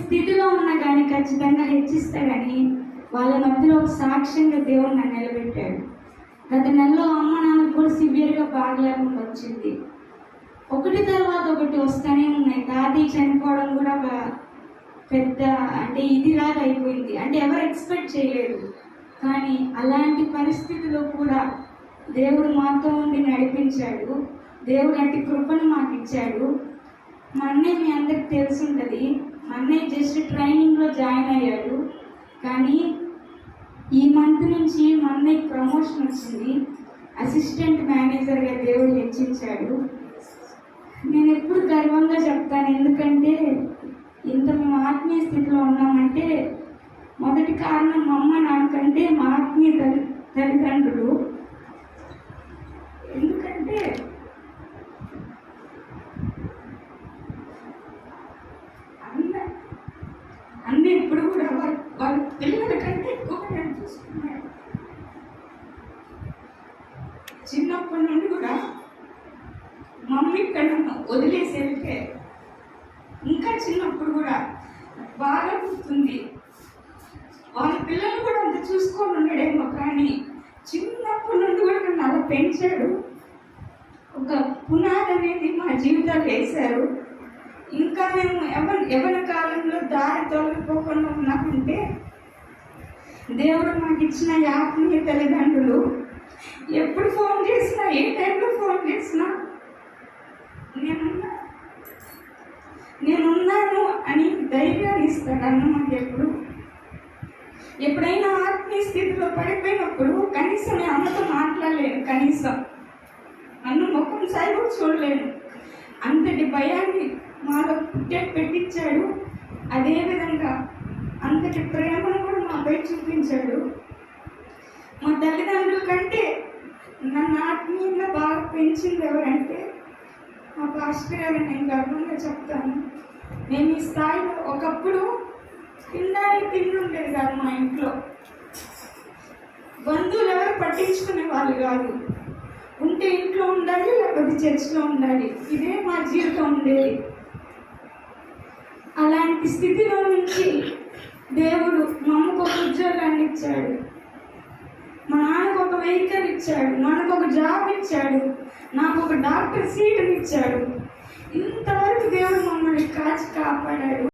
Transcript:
స్థితిలో ఉన్నా కానీ ఖచ్చితంగా హెచ్చిస్తాడని వాళ్ళ మధ్యలో ఒక సాక్ష్యంగా దేవుడు నన్ను నిలబెట్టాడు. గత నెలలో అమ్మ నాన్నకు కూడా సివియర్గా బాగలేకుండా వచ్చింది. ఒకటి తర్వాత ఒకటి వస్తూనే ఉన్నాయి. తాతయ్య చనిపోవడం కూడా పెద్ద అంటే ఇదిలాగా అయిపోయింది. అంటే ఎవరు ఎక్స్పెక్ట్ చేయలేదు. కానీ అలాంటి పరిస్థితిలో కూడా దేవుడు మాతో ఉండి నడిపించాడు. దేవుడు అట్టి కృపను మాకు ఇచ్చాడు. మా అన్నయ్య మీ అందరికి తెలిసి ఉంటుంది. మా అన్నయ్య జస్ట్ ట్రైనింగ్లో జాయిన్ అయ్యాడు. కానీ ఈ మంత్ నుంచి మా అన్నయ్యకి ప్రమోషన్ వచ్చింది. అసిస్టెంట్ మేనేజర్గా దేవుడు హెచ్చించాడు. నేను ఎప్పుడు గర్వంగా చెప్తాను, ఎందుకంటే ఇంత మేము ఆత్మీయ స్థితిలో ఉన్నామంటే మొదటి కారణం మా అమ్మ నాన్నకంటే మా ఆత్మీయ తల్లిదండ్రులు. ఎందుకంటే అన్న ఇప్పుడు కూడా వాళ్ళ పిల్లల కంటే ఎక్కువగా నేను చూసుకున్నాడు. చిన్నప్పటి నుండి కూడా మమ్మీ ఇక్కడ వదిలేసి వెళ్తే ఇంకా చిన్నప్పుడు కూడా బాగా గుర్తుంది. వాళ్ళ పిల్లలు కూడా అంత చూసుకొని ఉన్నాడేమో, కానీ చిన్నప్పటి నుండి కూడా నన్ను అలా పెంచాడు. ఒక పునాది అనేది మా జీవితాలు వేశారు. ఇంకా మేము ఎవరి కాలంలో దారి తొలగిపోకుండా ఉన్నామంటే దేవుడు మాకు ఇచ్చిన ఆత్మీయ తల్లిదండ్రులు. ఎప్పుడు ఫోన్ చేసినా, ఏ టైంలో ఫోన్ చేసినా నేనున్నాను అని ధైర్యాన్ని ఇస్తాడు అన్న. మాకు ఎప్పుడైనా ఆత్మీయ స్థితిలో పడిపోయినప్పుడు కనీసం నేను అమ్మతో మాట్లాడలేను, కనీసం నన్ను ముఖం సాయి కూడా చూడలేను. అంతటి భయాన్ని మాలో పెట్టించాడు. అదేవిధంగా అంతటి ప్రేమను కూడా మాపై చూపించాడు. మా తల్లిదండ్రుల కంటే నన్ను ఆత్మీయంగా బాగా పెంచింది ఎవరంటే మా పాస్టర్ గారు. నేను గర్వంగా చెప్తాను. నేను ఈ స్థాయిలో ఒకప్పుడు తిండి ఉండేది కాదు మా ఇంట్లో. బంధువులు ఎవరు పట్టించుకునే వాళ్ళు కాదు. ఉంటే ఇంట్లో ఉండాలి, లేకపోతే చర్చిలో ఉండాలి. ఇదే మా జీవితం ఉండేది. అలాంటి స్థితిలో నుంచి దేవుడు మా అమ్మకు ఒక ఉద్యోగాన్ని ఇచ్చాడు, మా నాన్నకు ఒక వెహికల్ ఇచ్చాడు, మనకు ఒక జాబ్ ఇచ్చాడు, నాకు ఒక డాక్టర్ సీటుని ఇచ్చాడు. ఇంతవరకు దేవుడు మమ్మల్ని కాచి కాపాడాడు.